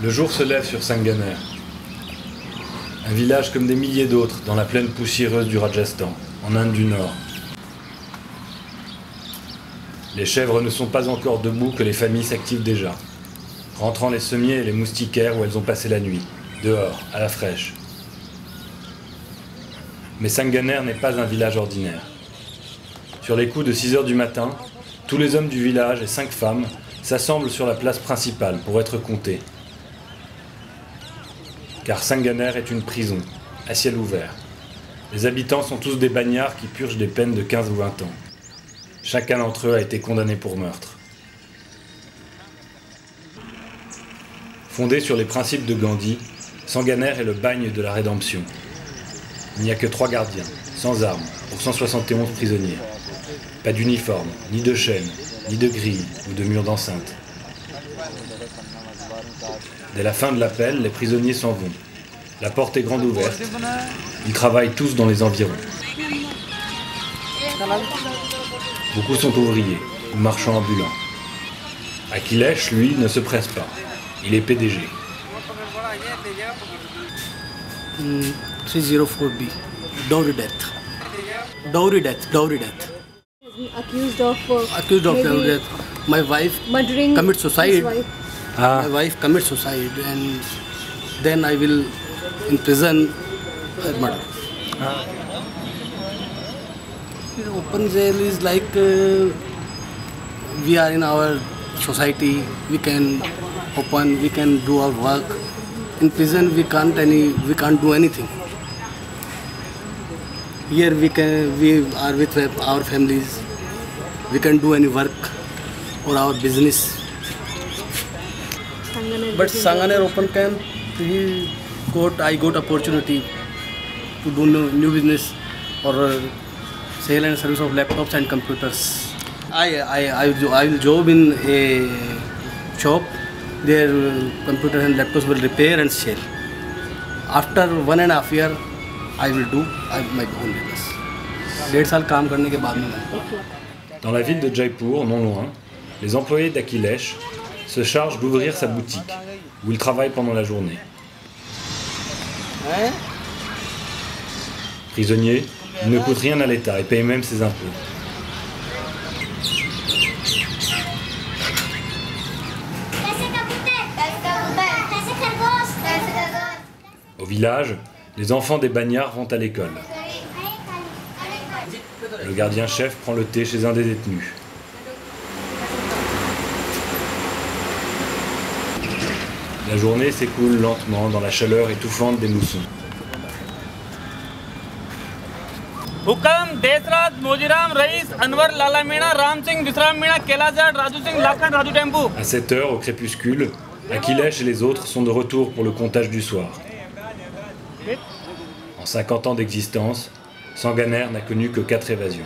Le jour se lève sur Sanganer. Un village comme des milliers d'autres dans la plaine poussiéreuse du Rajasthan, en Inde du Nord. Les chèvres ne sont pas encore debout que les familles s'activent déjà, rentrant les semiers et les moustiquaires où elles ont passé la nuit, dehors, à la fraîche. Mais Sanganer n'est pas un village ordinaire. Sur les coups de 6 heures du matin, tous les hommes du village et 5 femmes s'assemblent sur la place principale pour être comptés. Car Sanganer est une prison, à ciel ouvert. Les habitants sont tous des bagnards qui purgent des peines de 15 ou 20 ans. Chacun d'entre eux a été condamné pour meurtre. Fondé sur les principes de Gandhi, Sanganer est le bagne de la rédemption. Il n'y a que 3 gardiens, sans armes, pour 171 prisonniers. Pas d'uniforme, ni de chaînes, ni de grilles ou de murs d'enceinte. Dès la fin de l'appel, les prisonniers s'en vont. La porte est grande ouverte. Ils travaillent tous dans les environs. Beaucoup sont ouvriers ou marchands ambulants. Akhilesh, lui, ne se presse pas. Il est PDG. 304B. Dowry death. Dowry death. Dowry death. Accused of dowry death. My wife murdering commits suicide. his wife. My wife commits suicide, and then I will in prison her murder. Open jail is like we are in our society. We can open, we can do our work. In prison, we can't do anything. Here we are with our families. We can do any work or our business. But Sanganer open camp, I got opportunity to do new business or sale and service of laptops and computers. I will job in a shop. Their computers and laptops will repair and sell. After 1.5 years, I will do my own business. 1.5 साल काम करने के बाद में Dans la ville de Jaipur, non loin, les employés d'Akhilesh se chargent d'ouvrir sa boutique, où il travaille pendant la journée. Prisonnier, il ne coûte rien à l'État et paye même ses impôts. Au village, les enfants des bagnards vont à l'école. Le gardien-chef prend le thé chez un des détenus. La journée s'écoule lentement dans la chaleur étouffante des moussons. हुकम देसराज मोजीराम रईस अनवर लाला मीणा राम सिंह विश्राम मीणा कैलाश जाट राजू सिंह लाखन राजू टेम्पू. À 7 heures, au crépuscule, Akhilesh et les autres sont de retour pour le comptage du soir. En 50 ans d'existence, Sanganer n'a connu que 4 évasions.